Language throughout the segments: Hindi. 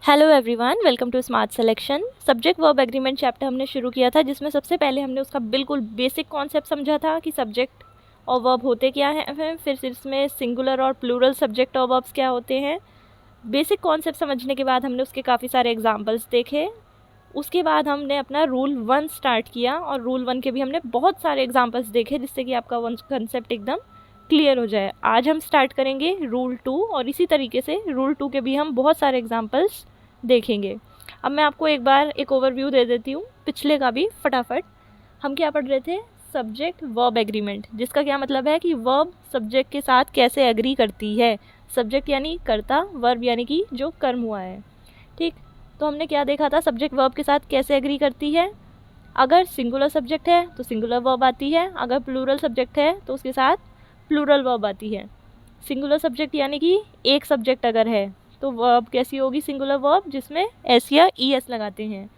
Hello everyone, welcome to smart selection. Subject verb agreement chapter हमने शुरू किया था, जिसमें सबसे पहले हमने उसका बिल्कुल बेसिक कॉन्सेप्ट समझा था कि सब्जेक्ट और वर्ब होते क्या हैं। फिर इसमें सिंगुलर और प्लूरल सब्जेक्ट और वर्ब्स क्या होते हैं। बेसिक कॉन्सेप्ट समझने के बाद हमने उसके काफ़ी सारे एग्जाम्पल्स देखे। उसके बाद हमने अपना रूल 1 स्टार्ट किया और रूल 1 के भी हमने बहुत सारे एग्जाम्पल्स देखे, जिससे कि आपका वन कंसेप्ट एकदम क्लियर हो जाए। आज हम स्टार्ट करेंगे रूल 2 और इसी तरीके से रूल 2 के भी हम बहुत सारे एग्जाम्पल्स देखेंगे। अब मैं आपको एक बार एक ओवरव्यू दे देती हूँ पिछले का भी फटाफट। हम क्या पढ़ रहे थे? सब्जेक्ट वर्ब एग्रीमेंट, जिसका क्या मतलब है कि वर्ब सब्जेक्ट के साथ कैसे एग्री करती है। सब्जेक्ट यानी कर्ता, वर्ब यानी कि जो कर्म हुआ है। ठीक, तो हमने क्या देखा था? सब्जेक्ट वर्ब के साथ कैसे एग्री करती है। अगर सिंगुलर सब्जेक्ट है तो सिंगुलर वर्ब आती है, अगर प्लूरल सब्जेक्ट है तो उसके साथ प्लूरल वर्ब आती है। सिंगुलर सब्जेक्ट यानी कि एक सब्जेक्ट अगर है तो वर्ब कैसी होगी? सिंगुलर वर्ब जिसमें एस या ई एस लगाते हैं।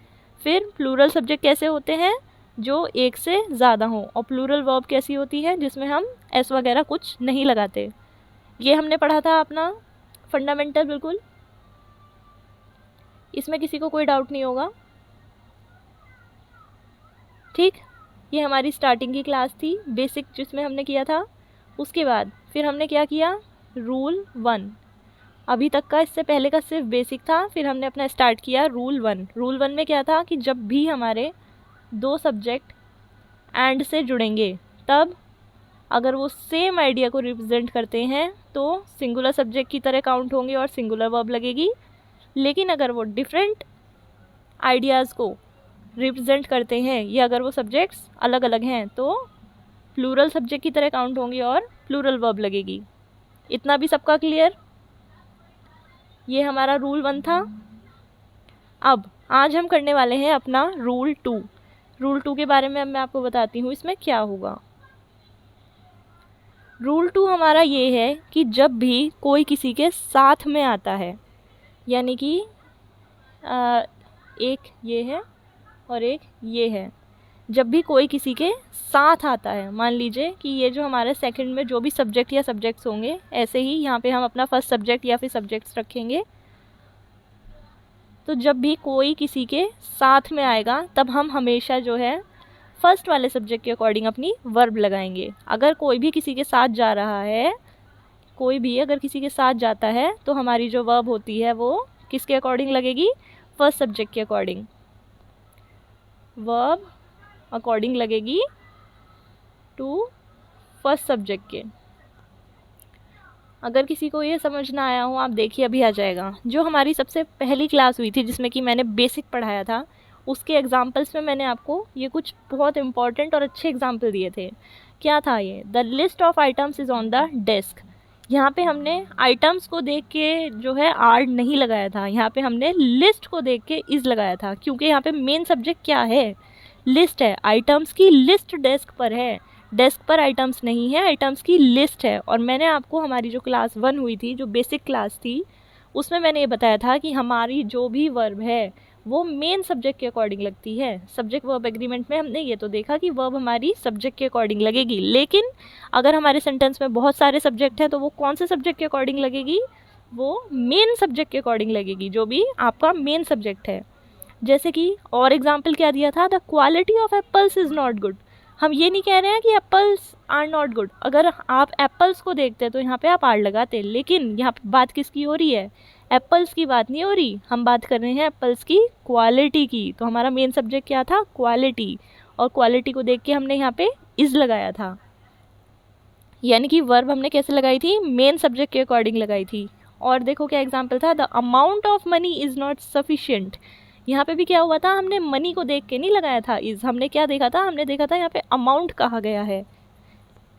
फिर प्लूरल सब्जेक्ट कैसे होते हैं? जो एक से ज़्यादा हों। और प्लूरल वर्ब कैसी होती है? जिसमें हम एस वगैरह कुछ नहीं लगाते। ये हमने पढ़ा था अपना फंडामेंटल, बिल्कुल इसमें किसी को कोई डाउट नहीं होगा। ठीक, ये हमारी स्टार्टिंग की क्लास थी, बेसिक जिसमें हमने किया था। उसके बाद फिर हमने क्या किया? रूल 1। अभी तक का इससे पहले का सिर्फ बेसिक था, फिर हमने अपना स्टार्ट किया रूल 1। रूल 1 में क्या था कि जब भी हमारे दो सब्जेक्ट एंड से जुड़ेंगे, तब अगर वो सेम आइडिया को रिप्रेजेंट करते हैं तो सिंगुलर सब्जेक्ट की तरह काउंट होंगे और सिंगुलर वर्ब लगेगी। लेकिन अगर वो डिफरेंट आइडियाज़ को रिप्रेजेंट करते हैं या अगर वो सब्जेक्ट्स अलग अलग हैं तो प्लूरल सब्जेक्ट की तरह काउंट होंगे और प्लूरल वर्ब लगेगी। इतना भी सबका क्लियर? ये हमारा रूल 1 था। अब आज हम करने वाले हैं अपना रूल 2। रूल 2 के बारे में अब मैं आपको बताती हूँ इसमें क्या होगा। रूल 2 हमारा ये है कि जब भी कोई किसी के साथ में आता है, यानी कि एक ये है और एक ये है, जब भी कोई किसी के साथ आता है, मान लीजिए कि ये जो हमारे सेकंड में जो भी सब्जेक्ट या सब्जेक्ट्स होंगे, ऐसे ही यहाँ पे हम अपना फर्स्ट सब्जेक्ट या फिर सब्जेक्ट्स रखेंगे। तो जब भी कोई किसी के साथ में आएगा तब हम हमेशा जो है फर्स्ट वाले सब्जेक्ट के अकॉर्डिंग अपनी वर्ब लगाएंगे। अगर कोई भी किसी के साथ जा रहा है, कोई भी अगर किसी के साथ जाता है तो हमारी जो वर्ब होती है वो किसके अकॉर्डिंग लगेगी? फर्स्ट सब्जेक्ट के अकॉर्डिंग। वर्ब अकॉर्डिंग लगेगी टू फर्स्ट सब्जेक्ट के। अगर किसी को ये समझ ना आया हो, आप देखिए अभी आ जाएगा। जो हमारी सबसे पहली क्लास हुई थी जिसमें कि मैंने बेसिक पढ़ाया था, उसके एग्जाम्पल्स में मैंने आपको ये कुछ बहुत इंपॉर्टेंट और अच्छे एग्जाम्पल दिए थे। क्या था ये? The list of items is on the desk. यहाँ पे हमने आइटम्स को देख के जो है आर नहीं लगाया था, यहाँ पे हमने लिस्ट को देख के इज़ लगाया था, क्योंकि यहाँ पे मेन सब्जेक्ट क्या है? लिस्ट है। आइटम्स की लिस्ट डेस्क पर है, डेस्क पर आइटम्स नहीं है, आइटम्स की लिस्ट है। और मैंने आपको हमारी जो क्लास 1 हुई थी, जो बेसिक क्लास थी, उसमें मैंने ये बताया था कि हमारी जो भी वर्ब है वो मेन सब्जेक्ट के अकॉर्डिंग लगती है। सब्जेक्ट वर्ब एग्रीमेंट में हमने ये तो देखा कि वर्ब हमारी सब्जेक्ट के अकॉर्डिंग लगेगी, लेकिन अगर हमारे सेंटेंस में बहुत सारे सब्जेक्ट हैं तो वो कौन से सब्जेक्ट के अकॉर्डिंग लगेगी? वो मेन सब्जेक्ट के अकॉर्डिंग लगेगी, जो भी आपका मेन सब्जेक्ट है। जैसे कि और एग्जाम्पल क्या दिया था? The quality of apples is not good. हम ये नहीं कह रहे हैं कि एप्पल्स आर नॉट गुड। अगर आप एप्पल्स को देखते तो यहाँ पे आप आर लगाते, लेकिन यहाँ पे बात किसकी हो रही है? एप्पल्स की बात नहीं हो रही, हम बात कर रहे हैं एप्पल्स की क्वालिटी की। तो हमारा मेन सब्जेक्ट क्या था? क्वालिटी। और क्वालिटी को देख के हमने यहाँ पे इज़ लगाया था, यानी कि वर्ब हमने कैसे लगाई थी? मेन सब्जेक्ट के अकॉर्डिंग लगाई थी। और देखो क्या एग्जाम्पल था? The amount of money is not sufficient. यहाँ पे भी क्या हुआ था? हमने मनी को देख के नहीं लगाया था इज़, हमने क्या देखा था? हमने देखा था यहाँ पे अमाउंट कहा गया है,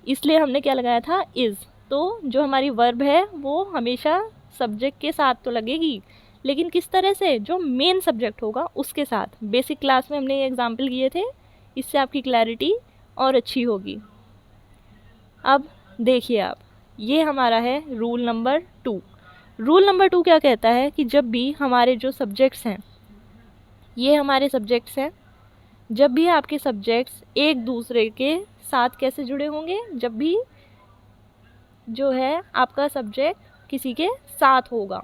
इसलिए हमने क्या लगाया था? इज़। तो जो हमारी वर्ब है वो हमेशा सब्जेक्ट के साथ तो लगेगी, लेकिन किस तरह से? जो मेन सब्जेक्ट होगा उसके साथ। बेसिक क्लास में हमने ये एग्जाम्पल किए थे, इससे आपकी क्लैरिटी और अच्छी होगी। अब देखिए आप, ये हमारा है रूल नंबर 2। रूल नंबर 2 क्या कहता है कि जब भी हमारे जो सब्जेक्ट्स हैं, ये हमारे सब्जेक्ट्स हैं, जब भी आपके सब्जेक्ट्स एक दूसरे के साथ कैसे जुड़े होंगे? जब भी जो है आपका सब्जेक्ट किसी के साथ होगा,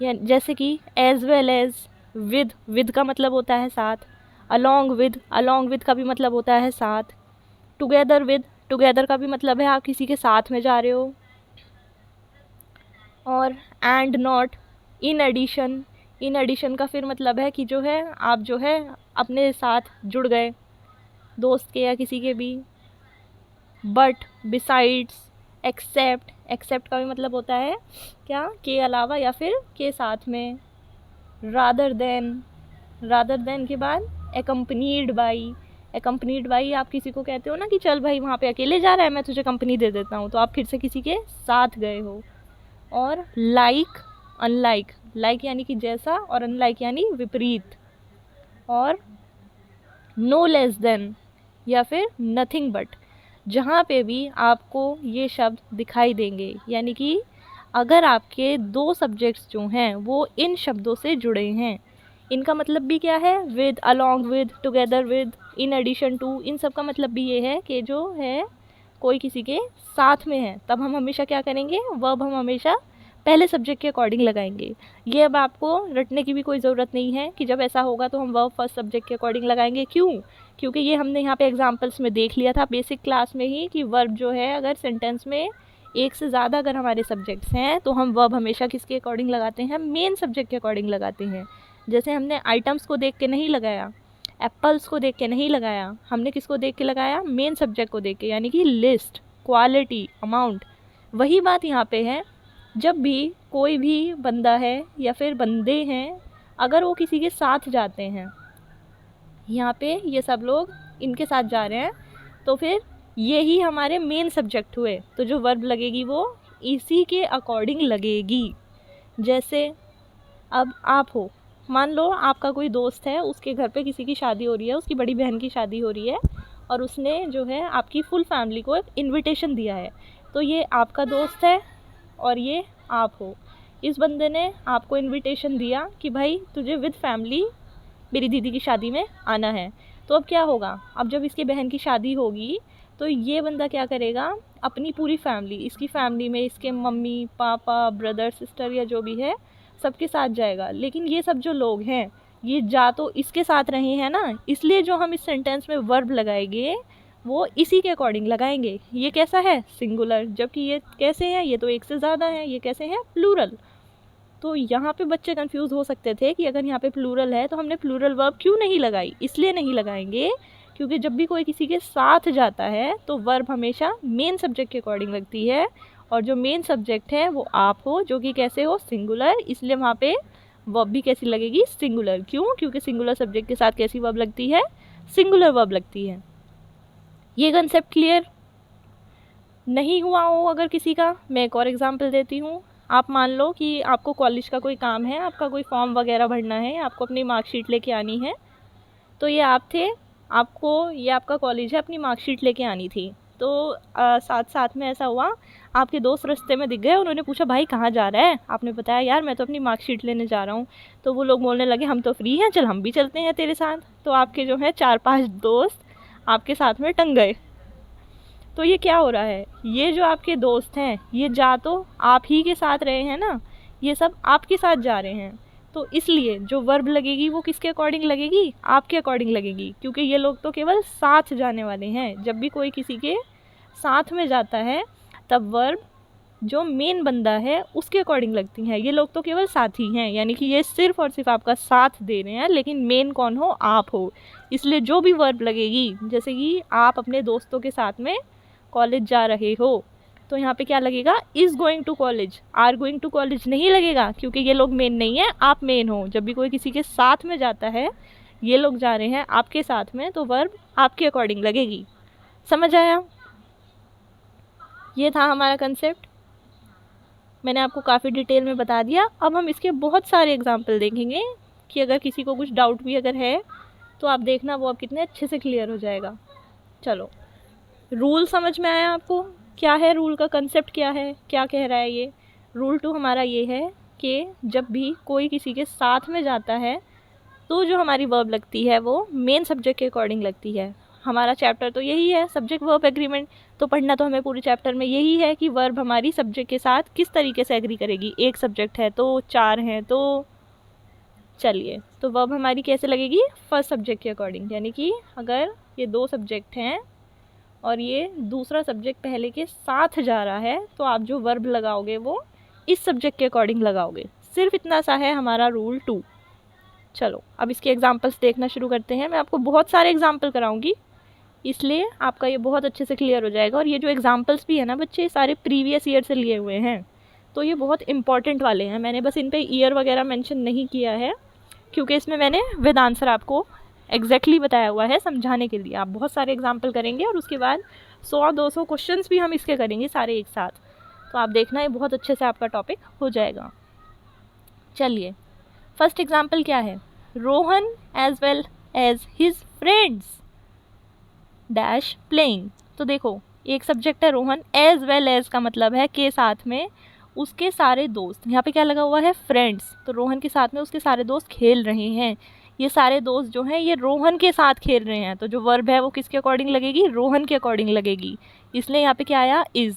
या जैसे कि एज वेल एज, विद का मतलब होता है साथ, अलॉन्ग विद का भी मतलब होता है साथ, टुगेदर का भी मतलब है आप किसी के साथ में जा रहे हो, और एंड नॉट, इन एडिशन का फिर मतलब है कि जो है आप जो है अपने साथ जुड़ गए, दोस्त के या किसी के भी। बट, बिसाइड्स, एक्सेप्ट का भी मतलब होता है क्या, के अलावा या फिर के साथ में। रादर देन के बाद एकम्पनीड बाई आप किसी को कहते हो ना कि चल भाई वहाँ पे अकेले जा रहा है, मैं तुझे कंपनी दे देता हूँ, तो आप फिर से किसी के साथ गए हो। और अनलाइक, लाइक यानी कि जैसा, और अनलाइक यानी विपरीत। और नो लेस देन या फिर नथिंग बट, जहाँ पे भी आपको ये शब्द दिखाई देंगे, यानी कि अगर आपके दो सब्जेक्ट्स जो हैं वो इन शब्दों से जुड़े हैं, इनका मतलब भी क्या है, with, along with, together with, in addition to, इन सब का मतलब भी ये है कि जो है कोई किसी के साथ में है, तब हम हमेशा क्या करेंगे, वर्ब हम हमेशा पहले सब्जेक्ट के अकॉर्डिंग लगाएंगे। ये अब आपको रटने की भी कोई ज़रूरत नहीं है कि जब ऐसा होगा तो हम वर्ब फर्स्ट सब्जेक्ट के अकॉर्डिंग लगाएंगे। क्यों? क्योंकि ये हमने यहाँ पे एग्जांपल्स में देख लिया था बेसिक क्लास में ही कि वर्ब जो है अगर सेंटेंस में एक से ज़्यादा अगर हमारे सब्जेक्ट्स हैं तो हम वर्ब हमेशा किसके अकॉर्डिंग लगाते हैं, मेन सब्जेक्ट के अकॉर्डिंग लगाते हैं। जैसे हमने आइटम्स को देख के नहीं लगाया, एप्पल्स को देख के नहीं लगाया, हमने किसको देख के लगाया, मेन सब्जेक्ट को देख के, यानी कि लिस्ट, क्वालिटी, अमाउंट। वही बात यहाँ पे है, जब भी कोई भी बंदा है या फिर बंदे हैं, अगर वो किसी के साथ जाते हैं, यहाँ पे ये सब लोग इनके साथ जा रहे हैं, तो फिर ये ही हमारे मेन सब्जेक्ट हुए, तो जो वर्ब लगेगी वो इसी के अकॉर्डिंग लगेगी। जैसे अब आप हो, मान लो आपका कोई दोस्त है, उसके घर पे किसी की शादी हो रही है, उसकी बड़ी बहन की शादी हो रही है, और उसने जो है आपकी फुल फैमिली को एक इनविटेशन दिया है, तो ये आपका दोस्त है और ये आप हो। इस बंदे ने आपको इनविटेशन दिया कि भाई तुझे विद फैमिली मेरी दीदी की शादी में आना है। तो अब क्या होगा, अब जब इसकी बहन की शादी होगी तो ये बंदा क्या करेगा, अपनी पूरी फैमिली, इसकी फैमिली में इसके मम्मी पापा ब्रदर सिस्टर या जो भी है सबके साथ जाएगा। लेकिन ये सब जो लोग हैं ये जा तो इसके साथ रहे हैं ना, इसलिए जो हम इस सेंटेंस में वर्ब लगाएंगे वो इसी के अकॉर्डिंग लगाएंगे। ये कैसा है, सिंगुलर, जबकि ये कैसे हैं, ये तो एक से ज़्यादा हैं, ये कैसे हैं, प्लूरल। तो यहाँ पे बच्चे कंफ्यूज हो सकते थे कि अगर यहाँ पे प्लूरल है तो हमने प्लूरल वर्ब क्यों नहीं लगाई। इसलिए नहीं लगाएंगे क्योंकि जब भी कोई किसी के साथ जाता है तो वर्ब हमेशा मेन सब्जेक्ट के अकॉर्डिंग लगती है, और जो मेन सब्जेक्ट है वो आप हो, जो कि कैसे हो, सिंगुलर, इसलिए वहाँ पे वर्ब भी कैसी लगेगी, सिंगुलर। क्यों? क्योंकि सिंगुलर सब्जेक्ट के साथ कैसी वर्ब लगती है, सिंगुलर वर्ब लगती है। ये कंसेप्ट क्लियर नहीं हुआ हो अगर किसी का, मैं एक और एग्जांपल देती हूँ। आप मान लो कि आपको कॉलेज का कोई काम है, आपका कोई फॉर्म वगैरह भरना है, आपको अपनी मार्कशीट लेके आनी है, तो ये आप थे, आपको ये आपका कॉलेज है, अपनी मार्कशीट लेके आनी थी। तो साथ साथ में ऐसा हुआ, आपके दोस्त रास्ते में दिख गए, उन्होंने पूछा भाई कहाँ जा रहा है, आपने बताया यार मैं तो अपनी मार्कशीट लेने जा रहा हूँ। तो वो लोग बोलने लगे हम तो फ्री हैं, चल हम भी चलते हैं तेरे साथ। तो आपके जो है 4-5 दोस्त आपके साथ में टंग गए। तो ये क्या हो रहा है, ये जो आपके दोस्त हैं ये जा तो आप ही के साथ रहे हैं ना, ये सब आपके साथ जा रहे हैं, तो इसलिए जो वर्ब लगेगी वो किसके अकॉर्डिंग लगेगी, आपके अकॉर्डिंग लगेगी, क्योंकि ये लोग तो केवल साथ जाने वाले हैं। जब भी कोई किसी के साथ में जाता है तब वर्ब जो मेन बंदा है उसके अकॉर्डिंग लगती हैं। ये लोग तो केवल साथी हैं, यानी कि ये सिर्फ और सिर्फ आपका साथ दे रहे हैं, लेकिन मेन कौन हो, आप हो। इसलिए जो भी वर्ब लगेगी, जैसे कि आप अपने दोस्तों के साथ में कॉलेज जा रहे हो, तो यहाँ पे क्या लगेगा, is going to college, are going to college नहीं लगेगा, क्योंकि ये लोग मेन नहीं है, आप मेन हो। जब भी कोई किसी के साथ में जाता है, ये लोग जा रहे हैं आपके साथ में, तो वर्ब आपके अकॉर्डिंग लगेगी। समझ आया? ये था हमारा कंसेप्ट, मैंने आपको काफ़ी डिटेल में बता दिया। अब हम इसके बहुत सारे एग्जाम्पल देखेंगे कि अगर किसी को कुछ डाउट भी अगर है तो आप देखना वो अब कितने अच्छे से क्लियर हो जाएगा। चलो, रूल समझ में आया आपको, क्या है रूल का कंसेप्ट, क्या है, क्या कह रहा है ये। रूल 2 हमारा ये है कि जब भी कोई किसी के साथ में जाता है तो जो हमारी वर्ब लगती है वो मेन सब्जेक्ट के अकॉर्डिंग लगती है। हमारा चैप्टर तो यही है, सब्जेक्ट वर्ब एग्रीमेंट। तो पढ़ना तो हमें पूरे चैप्टर में यही है कि वर्ब हमारी सब्जेक्ट के साथ किस तरीके से एग्री करेगी। एक सब्जेक्ट है तो, चार हैं तो, चलिए तो वर्ब हमारी कैसे लगेगी, फर्स्ट सब्जेक्ट के अकॉर्डिंग। यानी कि अगर ये दो सब्जेक्ट हैं और ये दूसरा सब्जेक्ट पहले के साथ जा रहा है तो आप जो वर्ब लगाओगे वो इस सब्जेक्ट के अकॉर्डिंग लगाओगे। सिर्फ इतना सा है हमारा रूल 2। चलो अब इसके एग्जाम्पल्स देखना शुरू करते हैं। मैं आपको बहुत सारे एग्जाम्पल कराऊंगी, इसलिए आपका ये बहुत अच्छे से क्लियर हो जाएगा। और ये जो एग्जाम्पल्स भी है ना बच्चे, सारे प्रीवियस ईयर से लिए हुए हैं, तो ये बहुत इंपॉर्टेंट वाले हैं। मैंने बस इन पे ईयर वगैरह मेंशन नहीं किया है क्योंकि इसमें मैंने विद आंसर आपको एग्जैक्टली बताया हुआ है समझाने के लिए। आप बहुत सारे एग्जाम्पल करेंगे और उसके बाद 100-200 क्वेश्चंस भी हम इसके करेंगे सारे एक साथ। तो आप देखना, ये बहुत अच्छे से आपका टॉपिक हो जाएगा। चलिए फर्स्ट एग्जाम्पल क्या है, Rohan as well as his friends dash playing. तो देखो एक सब्जेक्ट है रोहन, एज वेल एज का मतलब है के साथ में उसके सारे दोस्त। यहाँ पे क्या लगा हुआ है, फ्रेंड्स। तो रोहन के साथ में उसके सारे दोस्त खेल रहे हैं। ये सारे दोस्त जो हैं ये रोहन के साथ खेल रहे हैं, तो जो वर्ब है वो किसके अकॉर्डिंग लगेगी, रोहन के अकॉर्डिंग लगेगी। इसलिए यहाँ पे क्या आया, इज़।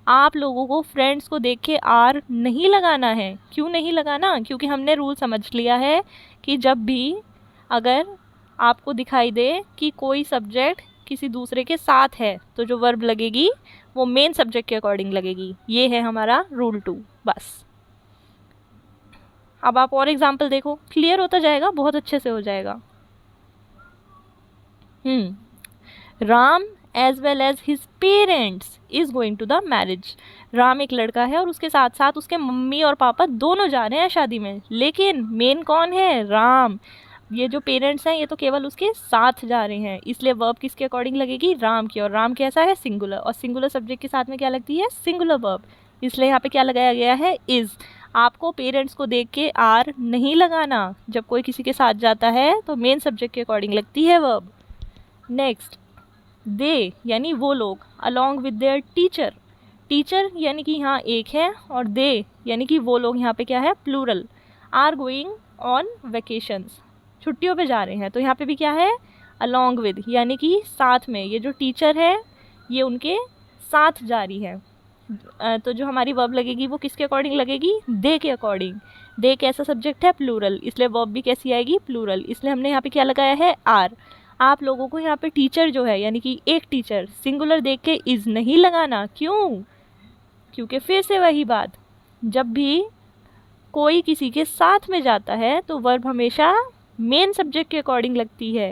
आप लोगों को फ्रेंड्स को देख के आर नहीं लगाना है। क्यों नहीं लगाना, क्योंकि हमने रूल समझ लिया है कि जब भी अगर आपको दिखाई दे कि कोई सब्जेक्ट किसी दूसरे के साथ है तो जो वर्ब लगेगी वो मेन सब्जेक्ट के अकॉर्डिंग लगेगी। ये है हमारा रूल 2 बस। अब आप और एग्जाम्पल देखो, क्लियर होता जाएगा, बहुत अच्छे से हो जाएगा। Ram as well as his parents is going to the marriage. Ram एक लड़का है और उसके साथ साथ उसके मम्मी और पापा दोनों जा रहे हैं शादी में, लेकिन मेन कौन है, राम। ये जो पेरेंट्स हैं ये तो केवल उसके साथ जा रहे हैं, इसलिए वर्ब किसके अकॉर्डिंग लगेगी, राम की। और राम कैसा है, सिंगुलर, और सिंगुलर सब्जेक्ट के साथ में क्या लगती है, सिंगुलर वर्ब। इसलिए यहाँ पे क्या लगाया गया है, इज़। आपको पेरेंट्स को देख के आर नहीं लगाना। जब कोई किसी के साथ जाता है तो मेन सब्जेक्ट के अकॉर्डिंग लगती है वर्ब। नेक्स्ट, दे यानी वो लोग, along with there teacher. Teacher यानी कि यहाँ एक है और दे यानी कि वो लोग, यहाँ पे क्या है, plural, are going on vacations, छुट्टियों पे जा रहे हैं। तो यहाँ पे भी क्या है, अलॉन्ग विद यानी कि साथ में। ये जो टीचर है ये उनके साथ जा रही है। तो जो हमारी वर्ब लगेगी वो किसके अकॉर्डिंग लगेगी, दे के अकॉर्डिंग। दे कैसा सब्जेक्ट है, प्लूरल, इसलिए वर्ब भी कैसी आएगी, प्लूरल। इसलिए हमने यहाँ पे क्या लगाया है, आर। आप लोगों को यहाँ पे टीचर जो है यानी कि एक टीचर, सिंगुलर देख के इज़ नहीं लगाना। क्यों, क्योंकि फिर से वही बात, जब भी कोई किसी के साथ में जाता है तो वर्ब हमेशा मेन सब्जेक्ट के अकॉर्डिंग लगती है।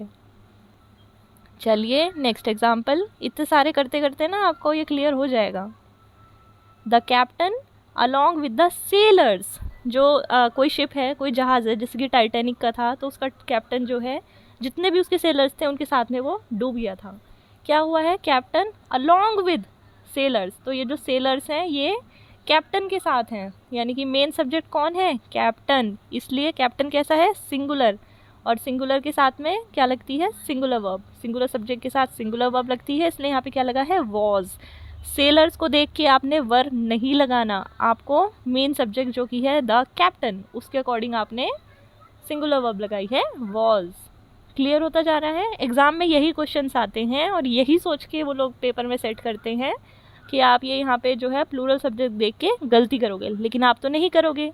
चलिए नेक्स्ट एग्जाम्पल। इतने सारे करते करते ना आपको ये क्लियर हो जाएगा। The captain along with the sellers. जो कोई शिप है, कोई जहाज़ है, जैसे कि टाइटैनिक का था, तो उसका कैप्टन जो है, जितने भी उसके सेलर्स थे उनके साथ में वो डूब गया था। क्या हुआ है, कैप्टन अलॉन्ग विद सेलर्स। तो ये जो सेलर्स हैं ये कैप्टन के साथ हैं, यानी कि मेन सब्जेक्ट कौन है, कैप्टन। इसलिए कैप्टन कैसा है, सिंगुलर, और सिंगुलर के साथ में क्या लगती है, सिंगुलर वर्ब। सिंगुलर सब्जेक्ट के साथ सिंगुलर वर्ब लगती है, इसलिए यहाँ पे क्या लगा है, वॉज। सेलर्स को देख के आपने वर नहीं लगाना, आपको मेन सब्जेक्ट जो कि है द कैप्टन, उसके अकॉर्डिंग आपने सिंगुलर वर्ब लगाई है, वॉज। क्लियर होता जा रहा है। एग्जाम में यही क्वेश्चंस आते हैं और यही सोच के वो लोग पेपर में सेट करते हैं कि आप ये यहाँ पे जो है प्लूरल सब्जेक्ट देख के गलती करोगे, लेकिन आप तो नहीं करोगे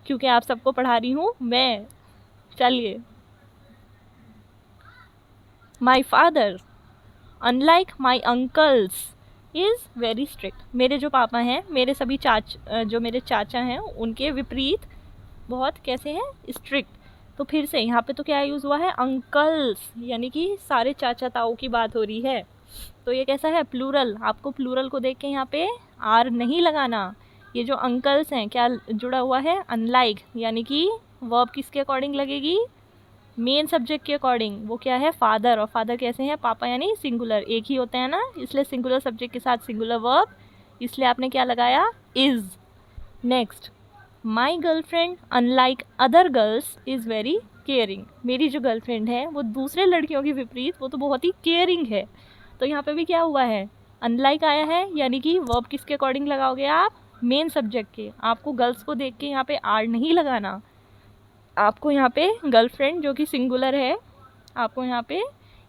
क्योंकि आप सबको पढ़ा रही हूँ मैं। चलिए, my father unlike my uncles is very strict. मेरे जो पापा हैं, मेरे सभी जो मेरे चाचा हैं उनके विपरीत बहुत कैसे हैं, स्ट्रिक्ट। तो फिर से यहाँ पे तो क्या यूज़ हुआ है, अंकल्स, यानी कि सारे चाचा ताऊ की बात हो रही है। तो ये कैसा है, प्लूरल। आपको प्लूरल को देख के यहाँ पे आर नहीं लगाना। ये जो अंकल्स हैं क्या जुड़ा हुआ है, अनलाइक, यानी कि वर्ब किसके अकॉर्डिंग लगेगी, मेन सब्जेक्ट के अकॉर्डिंग। वो क्या है, फादर, और फादर कैसे हैं, पापा, यानी सिंगुलर, एक ही होते हैं ना, इसलिए सिंगुलर सब्जेक्ट के साथ सिंगुलर वर्ब, इसलिए आपने क्या लगाया, is. Next, my girlfriend unlike other girls is very caring. मेरी जो गर्लफ्रेंड है वो दूसरे लड़कियों के विपरीत वो तो बहुत ही केयरिंग है। तो यहाँ पे भी क्या हुआ है, अनलाइक आया है, यानी कि वर्ब किसके अकॉर्डिंग लगाओगे आप, मेन सब्जेक्ट के। आपको गर्ल्स को देख के यहाँ पे आर नहीं लगाना, आपको यहाँ पे गर्लफ्रेंड जो कि सिंगुलर है, आपको यहाँ पे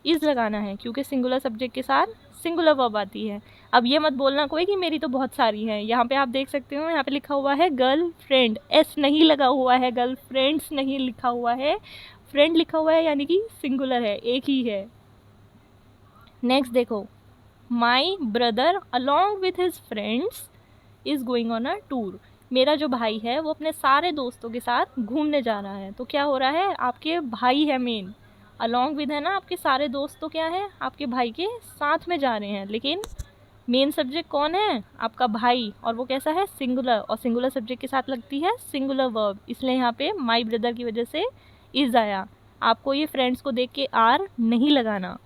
इज़ लगाना है, क्योंकि सिंगुलर सब्जेक्ट के साथ सिंगुलर वर्ब आती है। अब ये मत बोलना कोई कि मेरी तो बहुत सारी हैं। यहाँ पे आप देख सकते हो, यहाँ पे लिखा हुआ है गर्ल फ्रेंड, एस नहीं लगा हुआ है, गर्ल फ्रेंड्स नहीं लिखा हुआ है, फ्रेंड लिखा हुआ है, यानी कि सिंगुलर है, एक ही है। नेक्स्ट देखो, माई brother along with his friends is going on a tour. मेरा जो भाई है वो अपने सारे दोस्तों के साथ घूमने जा रहा है। तो क्या हो रहा है, आपके भाई है मेन, अलॉन्ग विद है ना, आपके सारे दोस्त तो क्या है, आपके भाई के साथ में जा रहे हैं, लेकिन मेन सब्जेक्ट कौन है, आपका भाई, और वो कैसा है, सिंगुलर, और सिंगुलर सब्जेक्ट के साथ लगती है सिंगुलर वर्ब, इसलिए यहाँ पे माई ब्रदर की वजह से इज़ आया। आपको ये फ्रेंड्स को देख के आर नहीं लगाना।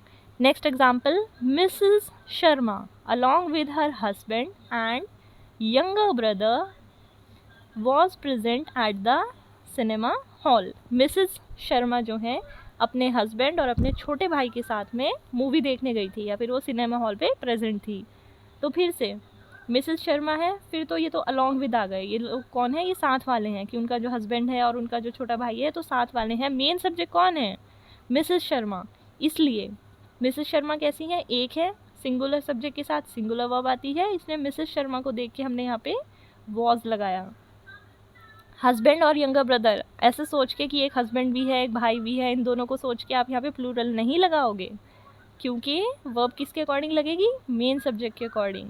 Next example, Mrs Sharma along with her husband and younger brother was present at the cinema hall. Mrs Sharma जो है अपने हस्बैंड और अपने छोटे भाई के साथ में मूवी देखने गई थी, या फिर वो सिनेमा हॉल पे प्रेजेंट थी। तो फिर से मिसेस शर्मा है, फिर तो ये तो अलॉन्ग विद आ गए, ये लोग कौन है, ये साथ वाले हैं, कि उनका जो हस्बैंड है और उनका जो छोटा भाई है तो साथ वाले हैं। मेन सब्जेक्ट कौन है, मिसेस शर्मा, इसलिए मिसेस शर्मा कैसी है, एक है, सिंगुलर सब्जेक्ट के साथ सिंगुलर वर्ब आती है, इसलिए मिसेस शर्मा को देख के हमने यहाँ पे वॉज लगाया। हस्बैंड और यंगर ब्रदर, ऐसे सोच के कि एक हस्बैंड भी है एक भाई भी है, इन दोनों को सोच के आप यहाँ पे प्लूरल नहीं लगाओगे, क्योंकि वर्ब किसके अकॉर्डिंग लगेगी, मेन सब्जेक्ट के अकॉर्डिंग,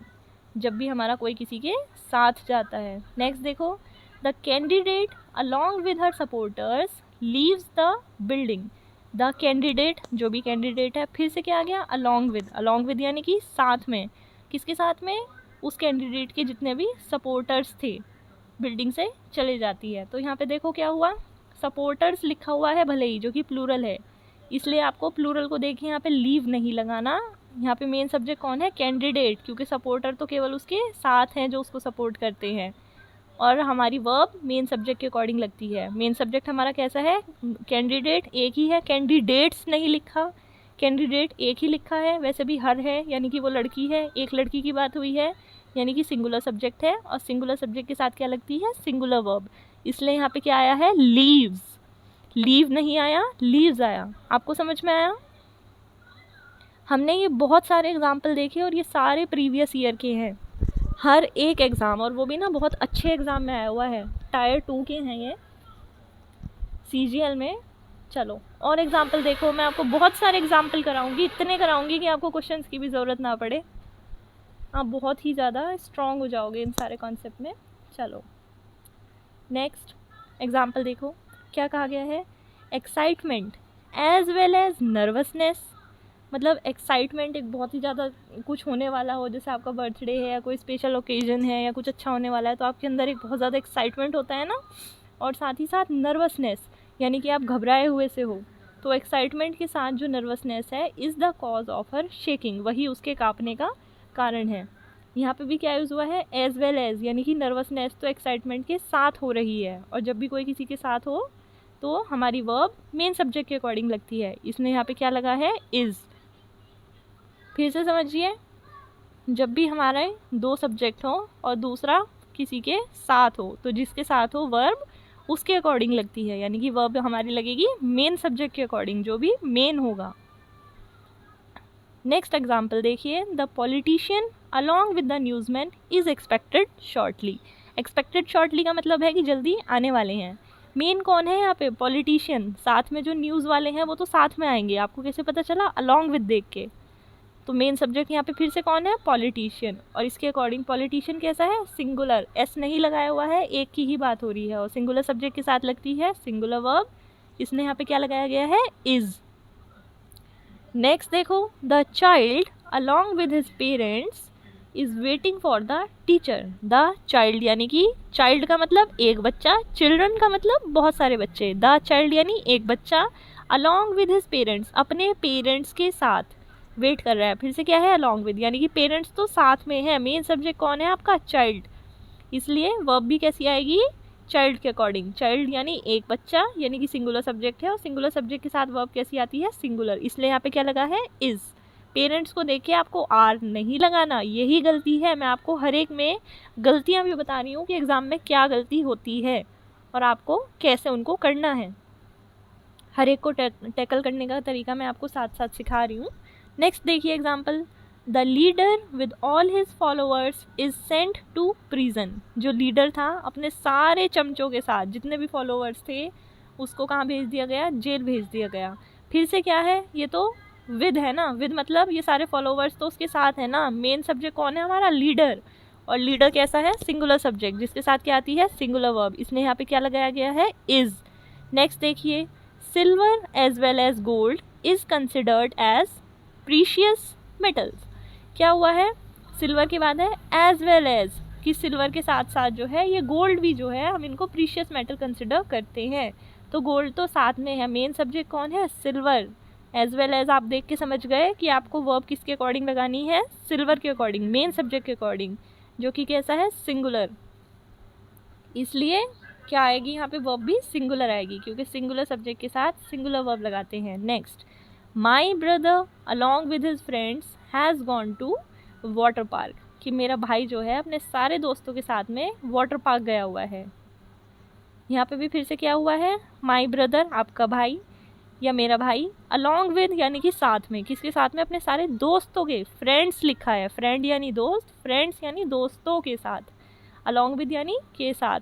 जब भी हमारा कोई किसी के साथ जाता है। नेक्स्ट देखो, the candidate along with her supporters leaves the building. The candidate, जो भी कैंडिडेट है, फिर से क्या आ गया, अलॉन्ग विद यानी कि साथ में, किसके साथ में, उस कैंडिडेट के जितने भी सपोर्टर्स थे, बिल्डिंग से चले जाती है। तो यहाँ पे देखो क्या हुआ, सपोर्टर्स लिखा हुआ है भले ही, जो कि प्लूरल है, इसलिए आपको प्लूरल को देखिए यहाँ पे लीव नहीं लगाना। यहाँ पे मेन सब्जेक्ट कौन है, कैंडिडेट, क्योंकि सपोर्टर तो केवल उसके साथ हैं जो उसको सपोर्ट करते हैं, और हमारी वर्ब मेन सब्जेक्ट के अकॉर्डिंग लगती है। मेन सब्जेक्ट हमारा कैसा है, कैंडिडेट, एक ही है, कैंडिडेट्स नहीं लिखा, कैंडिडेट एक ही लिखा है। वैसे भी हर है, यानी कि वो लड़की है, एक लड़की की बात हुई है, यानी कि सिंगुलर सब्जेक्ट है, और सिंगुलर सब्जेक्ट के साथ क्या लगती है, सिंगुलर वर्ब, इसलिए यहाँ पे क्या आया है, लीव्स, लीव नहीं आया, लीव्स आया। आपको समझ में आया। हमने ये बहुत सारे एग्जाम्पल देखे और ये सारे प्रीवियस ईयर के हैं, हर एक एग्ज़ाम, और वो भी ना बहुत अच्छे एग्ज़ाम में आया हुआ है, टायर 2 के हैं ये CGL में। चलो और एग्जाम्पल देखो, मैं आपको बहुत सारे एग्जाम्पल कराऊंगी, इतने कराऊंगी कि आपको क्वेश्चंस की भी ज़रूरत ना पड़े, आप बहुत ही ज़्यादा स्ट्रॉन्ग हो जाओगे इन सारे कॉन्सेप्ट में। चलो नेक्स्ट एग्जाम्पल देखो, क्या कहा गया है, excitement as well as nervousness. मतलब एक्साइटमेंट एक बहुत ही ज़्यादा कुछ होने वाला हो, जैसे आपका बर्थडे है या कोई स्पेशल ओकेजन है या कुछ अच्छा होने वाला है, तो आपके अंदर एक बहुत ज़्यादा एक्साइटमेंट होता है ना, और साथ ही साथ नर्वसनेस, यानी कि आप घबराए हुए से हो। तो एक्साइटमेंट के साथ जो नर्वसनेस है, is the cause of her shaking, वही उसके कांपने का कारण है। यहाँ पे भी क्या यूज़ हुआ है, एज वेल एज, यानी कि नर्वसनेस तो एक्साइटमेंट के साथ हो रही है, और जब भी कोई किसी के साथ हो तो हमारी वर्ब मेन सब्जेक्ट के अकॉर्डिंग लगती है, इसमें यहाँ पे क्या लगा है, इज़। फिर से समझिए, जब भी हमारे दो सब्जेक्ट हो और दूसरा किसी के साथ हो, तो जिसके साथ हो वर्ब उसके अकॉर्डिंग लगती है, यानी कि वर्ब हमारी लगेगी मेन सब्जेक्ट के अकॉर्डिंग, जो भी मेन होगा। नेक्स्ट एग्जाम्पल देखिए, the politician along with the newsman is expected shortly. Expected shortly का मतलब है कि जल्दी आने वाले हैं। मेन कौन है यहाँ पे, पॉलिटिशियन, साथ में जो न्यूज़ वाले हैं वो तो साथ में आएंगे, आपको कैसे पता चला, अलॉन्ग विद देख के। तो मेन सब्जेक्ट यहाँ पे फिर से कौन है, पॉलिटिशियन, और इसके अकॉर्डिंग पॉलिटिशियन कैसा है, सिंगुलर, एस नहीं लगाया हुआ है, एक की ही बात हो रही है, और सिंगुलर सब्जेक्ट के साथ लगती है सिंगुलर वर्ब, इसने यहाँ पे क्या लगाया गया है, इज़। नेक्स्ट देखो, the child along with his parents is waiting for the teacher. The child यानी कि चाइल्ड का मतलब एक बच्चा, चिल्ड्रन का मतलब बहुत सारे बच्चे, द चाइल्ड यानी एक बच्चा, अलॉन्ग विद हिज पेरेंट्स अपने पेरेंट्स के साथ वेट कर रहा है। फिर से क्या है, अलॉन्ग विद, यानी कि पेरेंट्स तो साथ में है, मेन सब्जेक्ट कौन है आपका, चाइल्ड, इसलिए वर्ब भी कैसी आएगी, चाइल्ड के अकॉर्डिंग। चाइल्ड यानी एक बच्चा, यानी कि सिंगुलर सब्जेक्ट है, और सिंगुलर सब्जेक्ट के साथ वर्ब कैसी आती है, सिंगुलर, इसलिए यहाँ पे क्या लगा है, इज़। पेरेंट्स को देख के आपको आर नहीं लगाना, यही गलती है। मैं आपको हर एक में गलतियाँ भी बता रही हूँ कि एग्ज़ाम में क्या गलती होती है और आपको कैसे उनको करना है। हर एक को टैकल करने का तरीका मैं आपको साथ साथ सिखा रही हूँ। नेक्स्ट देखिए example, the leader with all his followers is sent to prison. जो लीडर था अपने सारे चमचों के साथ, जितने भी फॉलोअर्स थे, उसको कहाँ भेज दिया गया, जेल भेज दिया गया। फिर से क्या है, ये तो विद है ना, विद मतलब ये सारे फॉलोअर्स तो उसके साथ है ना। मेन सब्जेक्ट कौन है हमारा, लीडर, और लीडर कैसा है, सिंगुलर सब्जेक्ट, जिसके साथ क्या आती है, सिंगुलर वर्ब, इसलिए यहाँ पे क्या लगाया गया है, इज। नेक्स्ट देखिए, silver as well as gold is considered as precious metals. क्या हुआ है, सिल्वर के बाद है एज वेल एज, कि सिल्वर के साथ साथ जो है ये गोल्ड भी जो है हम इनको प्रीशियस मेटल कंसिडर करते हैं। तो गोल्ड तो साथ में है, मेन सब्जेक्ट कौन है, सिल्वर। एज वेल एज आप देख के समझ गए कि आपको वर्ब किसके अकॉर्डिंग लगानी है, सिल्वर के अकॉर्डिंग, मेन सब्जेक्ट के अकॉर्डिंग, जो कि कैसा है, सिंगुलर। इसलिए क्या आएगी यहाँ पे, वर्ब भी सिंगुलर आएगी, क्योंकि सिंगुलर सब्जेक्ट के साथ सिंगुलर वर्ब लगाते हैं। Next, my brother along with his friends has gone to water park, कि मेरा भाई जो है अपने सारे दोस्तों के साथ में वाटर पार्क गया हुआ है। यहाँ पे भी फिर से क्या हुआ है, माई ब्रदर आपका भाई या मेरा भाई, अलॉन्ग विद यानी कि साथ में, किसके साथ में, अपने सारे दोस्तों के, फ्रेंड्स लिखा है, फ्रेंड यानी दोस्त, फ्रेंड्स यानी दोस्तों के साथ, अलॉन्ग विद यानी के साथ।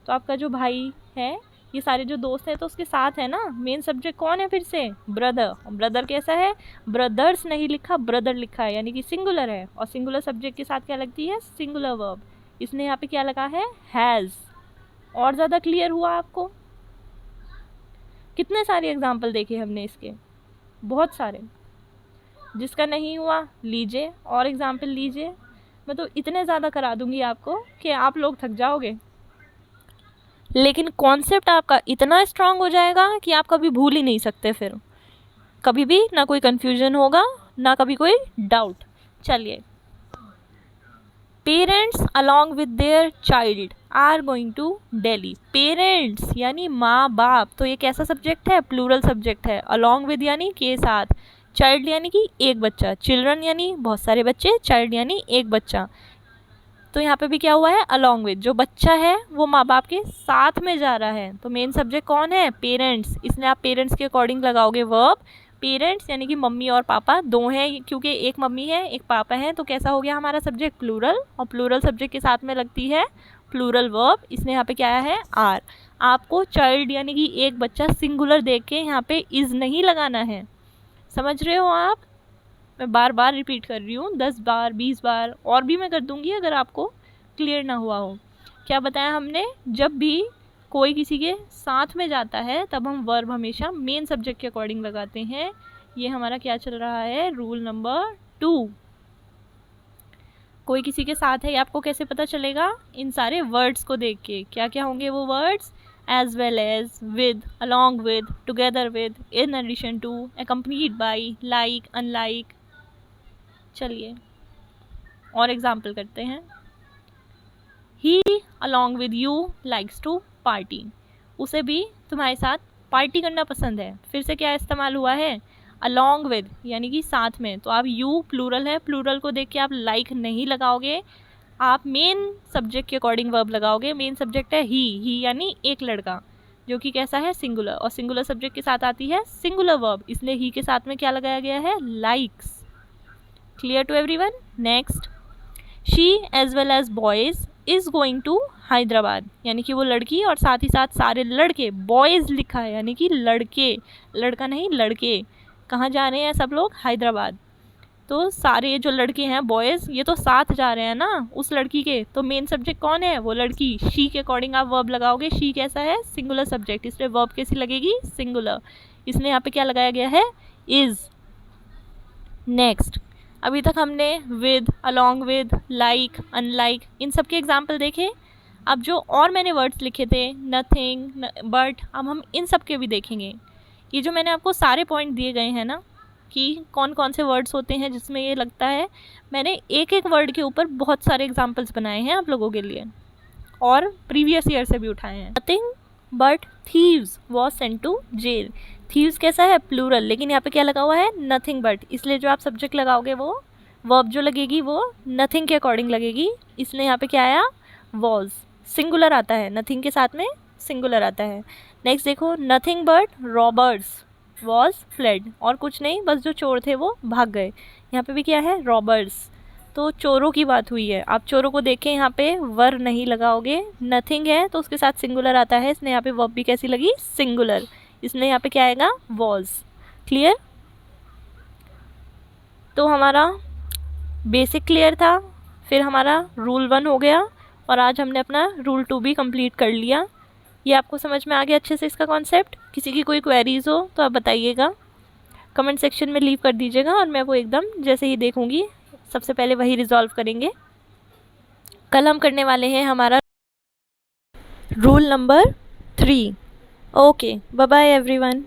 तो आपका जो भाई है, ये सारे जो दोस्त हैं तो उसके साथ है ना। मेन सब्जेक्ट कौन है, फिर से ब्रदर। ब्रदर कैसा है, ब्रदर्स नहीं लिखा, ब्रदर लिखा है, यानी कि सिंगुलर है, और सिंगुलर सब्जेक्ट के साथ क्या लगती है, सिंगुलर वर्ब, इसने यहाँ पे क्या लगा है, हैज़। और ज़्यादा क्लियर हुआ आपको। कितने सारे एग्जाम्पल देखे हमने इसके, बहुत सारे। जिसका नहीं हुआ लीजिए और एग्जाम्पल लीजिए, मैं तो इतने ज़्यादा करा दूंगी आपको कि आप लोग थक जाओगे, लेकिन कॉन्सेप्ट आपका इतना स्ट्रांग हो जाएगा कि आप कभी भूल ही नहीं सकते, फिर कभी भी ना कोई कन्फ्यूजन होगा, ना कभी कोई डाउट। चलिए, parents along with their child are going to Delhi. Parents यानी माँ बाप, तो ये कैसा सब्जेक्ट है, प्लूरल सब्जेक्ट है। अलॉन्ग विद यानी के साथ, चाइल्ड यानी कि एक बच्चा, चिल्ड्रन यानी बहुत सारे बच्चे, चाइल्ड यानी एक बच्चा। तो यहाँ पे भी क्या हुआ है, अलॉन्ग विद, जो बच्चा है वो माँ बाप के साथ में जा रहा है, तो मेन सब्जेक्ट कौन है, पेरेंट्स, इसलिए आप पेरेंट्स के अकॉर्डिंग लगाओगे वर्ब। पेरेंट्स यानी कि मम्मी और पापा दो हैं, क्योंकि एक मम्मी है एक पापा है, तो कैसा हो गया हमारा सब्जेक्ट, प्लूरल, और प्लूरल सब्जेक्ट के साथ में लगती है प्लूरल वर्ब, इसने यहाँ पे क्या आया है, आर। आपको चाइल्ड यानी कि एक बच्चा सिंगुलर देख के यहाँ पे इज नहीं लगाना है, समझ रहे हो आप। मैं बार बार रिपीट कर रही हूँ, 10 बार 20 बार और भी मैं कर दूँगी अगर आपको क्लियर ना हुआ हो। क्या बताया हमने, जब भी कोई किसी के साथ में जाता है तब हम वर्ब हमेशा मेन सब्जेक्ट के अकॉर्डिंग लगाते हैं। ये हमारा क्या चल रहा है, रूल नंबर 2। कोई किसी के साथ है, आपको कैसे पता चलेगा, इन सारे वर्ड्स को देख के। क्या क्या होंगे वो words, as well as, with, along with, together with, in addition to, accompanied by, like, unlike. चलिए और एग्जाम्पल करते हैं। He along with you likes to party, उसे भी तुम्हारे साथ पार्टी करना पसंद है। फिर से क्या इस्तेमाल हुआ है, अलॉन्ग विद यानी कि साथ में, तो आप यू प्लूरल है, प्लूरल को देख के आप लाइक नहीं लगाओगे, आप मेन सब्जेक्ट के अकॉर्डिंग वर्ब लगाओगे। मेन सब्जेक्ट है ही यानी एक लड़का, जो कि कैसा है, सिंगुलर, और सिंगुलर सब्जेक्ट के साथ आती है सिंगुलर वर्ब, इसलिए ही के साथ में क्या लगाया गया है, likes. Clear to everyone. Next, she as well as boys is going to Hyderabad, यानी कि वो लड़की और साथ ही साथ सारे लड़के, बॉयज़ लिखा है यानी कि लड़के, लड़का नहीं लड़के, कहाँ जा रहे हैं सब लोग, हैदराबाद। तो सारे जो लड़के हैं बॉयज़, ये तो साथ जा रहे हैं ना उस लड़की के, तो मेन सब्जेक्ट कौन है, वो लड़की। शी के अकॉर्डिंग आप वर्ब लगाओगे, शी कैसा है, सिंगुलर सब्जेक्ट, इसलिए वर्ब कैसी लगेगी, सिंगुलर, इसलिए यहाँ पे क्या लगाया गया है, इज़। नेक्स्ट, अभी तक हमने with, along with, like, unlike, इन सब के एग्जाम्पल देखे। अब जो और मैंने वर्ड्स लिखे थे, नथिंग, बट, अब हम इन सब के भी देखेंगे। ये जो मैंने आपको सारे पॉइंट दिए गए हैं ना, कि कौन कौन से वर्ड्स होते हैं जिसमें ये लगता है, मैंने एक एक वर्ड के ऊपर बहुत सारे एग्जाम्पल्स बनाए हैं आप लोगों के लिए, और प्रीवियस ईयर से भी उठाए हैं। Nothing but thieves was sent to jail, thieves कैसा है, प्लूरल, लेकिन यहाँ पे क्या लगा हुआ है, नथिंग बट, इसलिए जो आप सब्जेक्ट लगाओगे वो वर्ब जो लगेगी वो नथिंग के अकॉर्डिंग लगेगी, इसलिए यहाँ पे क्या आया, वॉज, सिंगुलर आता है, नथिंग के साथ में सिंगुलर आता है। नेक्स्ट देखो, nothing but robbers was fled, और कुछ नहीं, बस जो चोर थे वो भाग गए। यहाँ पे भी क्या है, रॉबर्स, तो चोरों की बात हुई है। आप चोरों को देखें, यहाँ पे वर नहीं लगाओगे, नथिंग है तो उसके साथ सिंगुलर आता है, इसने यहाँ पे वर्ब भी कैसी लगी, सिंगुलर, इसलिए यहाँ पे क्या आएगा, वॉज। क्लियर? तो हमारा बेसिक क्लियर था, फिर हमारा रूल 1 हो गया, और आज हमने अपना रूल 2 भी कंप्लीट कर लिया। ये आपको समझ में आ गया अच्छे से इसका कॉन्सेप्ट? किसी की कोई क्वेरीज हो तो आप बताइएगा, कमेंट सेक्शन में लीव कर दीजिएगा, और मैं वो एकदम जैसे ही देखूंगी सबसे पहले वही रिजॉल्व करेंगे। कल हम करने वाले हैं हमारा rule number 3। Okay, bye bye everyone.